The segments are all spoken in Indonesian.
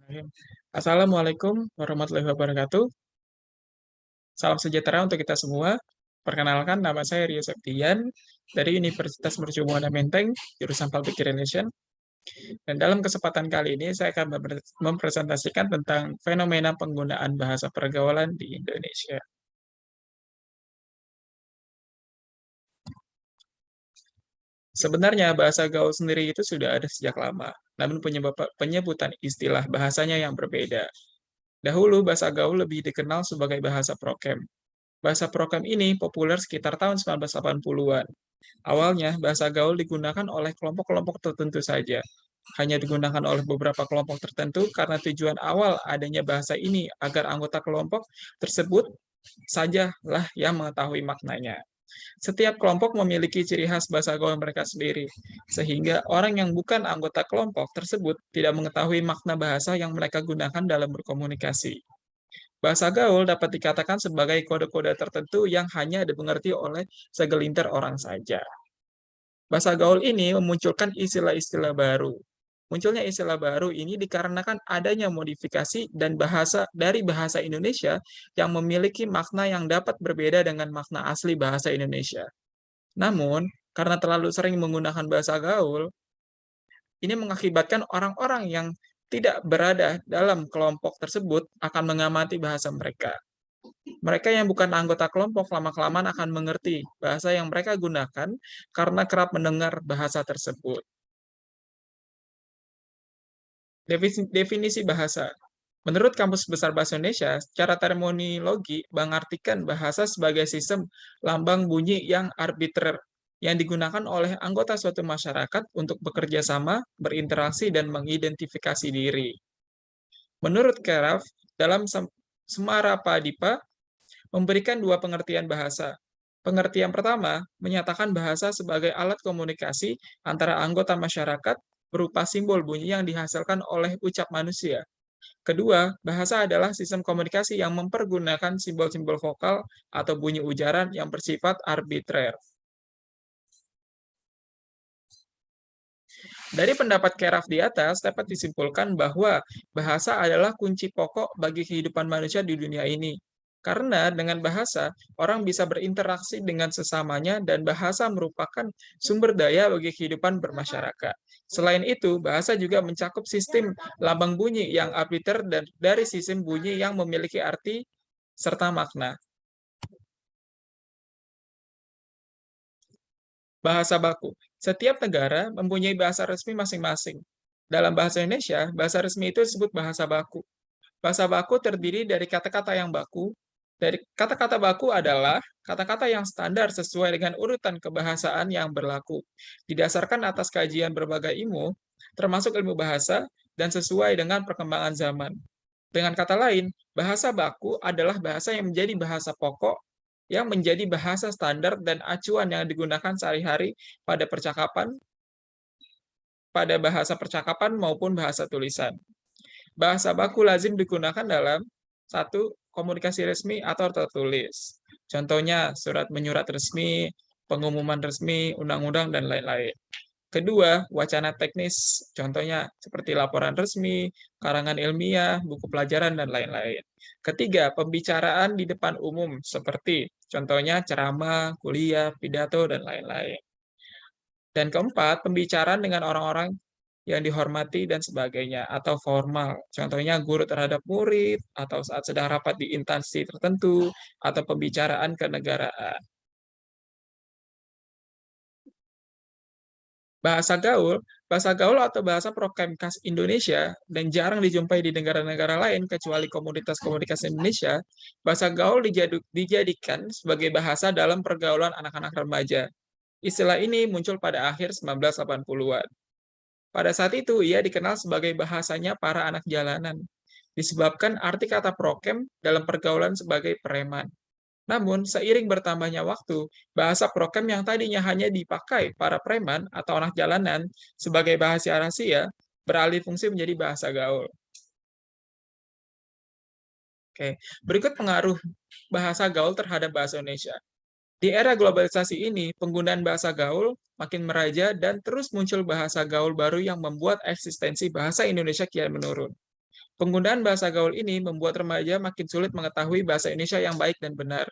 Bismillahirrahmanirrahim. Assalamualaikum warahmatullahi wabarakatuh. Salam sejahtera untuk kita semua. Perkenalkan, nama saya Rio Septian dari Universitas Mercu Buana Menteng, jurusan Public Relation. Dan dalam kesempatan kali ini, saya akan mempresentasikan tentang fenomena penggunaan bahasa pergaulan di Indonesia. Sebenarnya bahasa gaul sendiri itu sudah ada sejak lama, namun penyebutan istilah bahasanya yang berbeda. Dahulu, bahasa gaul lebih dikenal sebagai bahasa prokem. Bahasa prokem ini populer sekitar tahun 1980-an. Awalnya, bahasa gaul digunakan oleh kelompok-kelompok tertentu saja. Hanya digunakan oleh beberapa kelompok tertentu karena tujuan awal adanya bahasa ini agar anggota kelompok tersebut sajalah yang mengetahui maknanya. Setiap kelompok memiliki ciri khas bahasa gaul mereka sendiri, sehingga orang yang bukan anggota kelompok tersebut tidak mengetahui makna bahasa yang mereka gunakan dalam berkomunikasi. Bahasa gaul dapat dikatakan sebagai kode-kode tertentu yang hanya dimengerti oleh segelintir orang saja. Bahasa gaul ini memunculkan istilah-istilah baru. Munculnya istilah baru ini dikarenakan adanya modifikasi dan bahasa dari bahasa Indonesia yang memiliki makna yang dapat berbeda dengan makna asli bahasa Indonesia. Namun, karena terlalu sering menggunakan bahasa gaul, ini mengakibatkan orang-orang yang tidak berada dalam kelompok tersebut akan mengamati bahasa mereka. Mereka yang bukan anggota kelompok lama-kelamaan akan mengerti bahasa yang mereka gunakan karena kerap mendengar bahasa tersebut. Definisi bahasa. Menurut Kamus Besar Bahasa Indonesia, secara terminologi mengartikan bahasa sebagai sistem lambang bunyi yang arbitrer yang digunakan oleh anggota suatu masyarakat untuk bekerja sama, berinteraksi, dan mengidentifikasi diri. Menurut Keraf, dalam Semara Padipa, memberikan dua pengertian bahasa. Pengertian pertama menyatakan bahasa sebagai alat komunikasi antara anggota masyarakat berupa simbol bunyi yang dihasilkan oleh ucap manusia. Kedua, bahasa adalah sistem komunikasi yang mempergunakan simbol-simbol vokal atau bunyi ujaran yang bersifat arbitrer. Dari pendapat Keraf di atas, dapat disimpulkan bahwa bahasa adalah kunci pokok bagi kehidupan manusia di dunia ini. Karena dengan bahasa, orang bisa berinteraksi dengan sesamanya dan bahasa merupakan sumber daya bagi kehidupan bermasyarakat. Selain itu, bahasa juga mencakup sistem lambang bunyi yang arbiter dan dari sistem bunyi yang memiliki arti serta makna. Bahasa baku. Setiap negara mempunyai bahasa resmi masing-masing. Dalam bahasa Indonesia, bahasa resmi itu disebut bahasa baku. Bahasa baku terdiri dari kata-kata yang baku. Dari kata-kata baku adalah kata-kata yang standar sesuai dengan urutan kebahasaan yang berlaku. Didasarkan atas kajian berbagai ilmu, termasuk ilmu bahasa, dan sesuai dengan perkembangan zaman. Dengan kata lain, bahasa baku adalah bahasa yang menjadi bahasa pokok, yang menjadi bahasa standar dan acuan yang digunakan sehari-hari pada bahasa percakapan maupun bahasa tulisan. Bahasa baku lazim digunakan dalam satu komunikasi resmi atau tertulis. Contohnya surat menyurat resmi, pengumuman resmi, undang-undang, dan lain-lain. Kedua, wacana teknis, contohnya seperti laporan resmi, karangan ilmiah, buku pelajaran, dan lain-lain. Ketiga, pembicaraan di depan umum, seperti contohnya ceramah, kuliah, pidato, dan lain-lain. Dan keempat, pembicaraan dengan orang-orang yang dihormati dan sebagainya, atau formal. Contohnya guru terhadap murid, atau saat sedang rapat di instansi tertentu, atau pembicaraan kenegaraan. Bahasa gaul atau bahasa prokem khas Indonesia dan jarang dijumpai di negara-negara lain kecuali komunitas komunikasi Indonesia. Bahasa gaul dijadikan sebagai bahasa dalam pergaulan anak-anak remaja. Istilah ini muncul pada akhir 1980-an. Pada saat itu, ia dikenal sebagai bahasanya para anak jalanan, disebabkan arti kata prokem dalam pergaulan sebagai preman. Namun, seiring bertambahnya waktu, bahasa prokem yang tadinya hanya dipakai para preman atau anak jalanan sebagai bahasa rahasia beralih fungsi menjadi bahasa gaul. Oke, berikut pengaruh bahasa gaul terhadap bahasa Indonesia. Di era globalisasi ini, penggunaan bahasa gaul makin meraja dan terus muncul bahasa gaul baru yang membuat eksistensi bahasa Indonesia kian menurun. Penggunaan bahasa gaul ini membuat remaja makin sulit mengetahui bahasa Indonesia yang baik dan benar.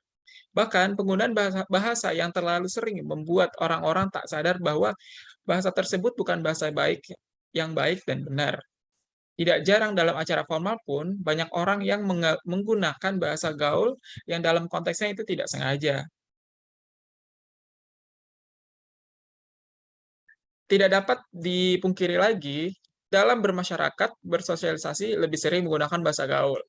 Bahkan, penggunaan bahasa yang terlalu sering membuat orang-orang tak sadar bahwa bahasa tersebut bukan bahasa baik dan benar. Tidak jarang dalam acara formal pun, banyak orang yang menggunakan bahasa gaul yang dalam konteksnya itu tidak sengaja. Tidak dapat dipungkiri lagi, dalam bermasyarakat, bersosialisasi lebih sering menggunakan bahasa gaul.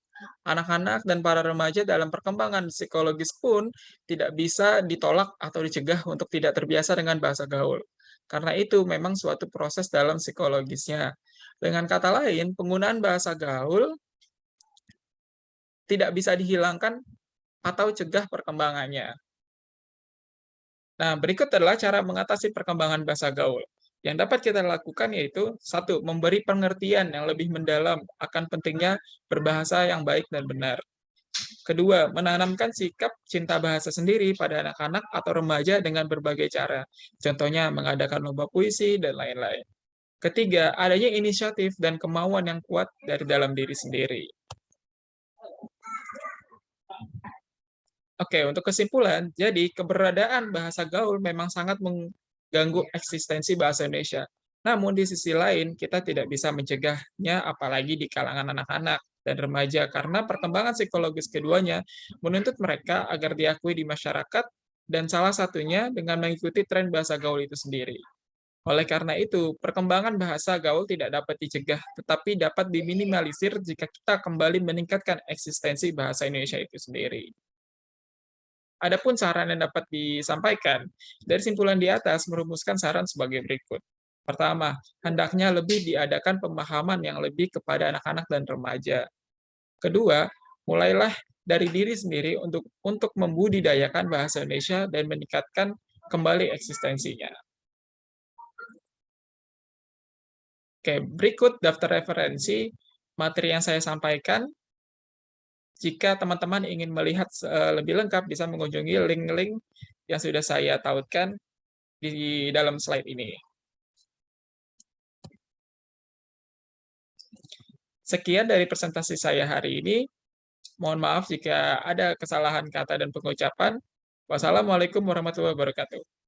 Anak-anak dan para remaja dalam perkembangan psikologis pun tidak bisa ditolak atau dicegah untuk tidak terbiasa dengan bahasa gaul. Karena itu memang suatu proses dalam psikologisnya. Dengan kata lain, penggunaan bahasa gaul tidak bisa dihilangkan atau cegah perkembangannya. Nah, berikut adalah cara mengatasi perkembangan bahasa gaul. Yang dapat kita lakukan yaitu, satu, memberi pengertian yang lebih mendalam akan pentingnya berbahasa yang baik dan benar. Kedua, menanamkan sikap cinta bahasa sendiri pada anak-anak atau remaja dengan berbagai cara. Contohnya, mengadakan lomba puisi, dan lain-lain. Ketiga, adanya inisiatif dan kemauan yang kuat dari dalam diri sendiri. Oke, untuk kesimpulan, jadi keberadaan bahasa gaul memang sangat mengganggu eksistensi bahasa Indonesia. Namun di sisi lain, kita tidak bisa mencegahnya apalagi di kalangan anak-anak dan remaja karena perkembangan psikologis keduanya menuntut mereka agar diakui di masyarakat dan salah satunya dengan mengikuti tren bahasa gaul itu sendiri. Oleh karena itu, perkembangan bahasa gaul tidak dapat dicegah, tetapi dapat diminimalisir jika kita kembali meningkatkan eksistensi bahasa Indonesia itu sendiri. Adapun saran yang dapat disampaikan, dari simpulan di atas merumuskan saran sebagai berikut. Pertama, hendaknya lebih diadakan pemahaman yang lebih kepada anak-anak dan remaja. Kedua, mulailah dari diri sendiri untuk membudidayakan bahasa Indonesia dan meningkatkan kembali eksistensinya. Oke, berikut daftar referensi materi yang saya sampaikan. Jika teman-teman ingin melihat lebih lengkap, bisa mengunjungi link-link yang sudah saya tautkan di dalam slide ini. Sekian dari presentasi saya hari ini. Mohon maaf jika ada kesalahan kata dan pengucapan. Wassalamualaikum warahmatullahi wabarakatuh.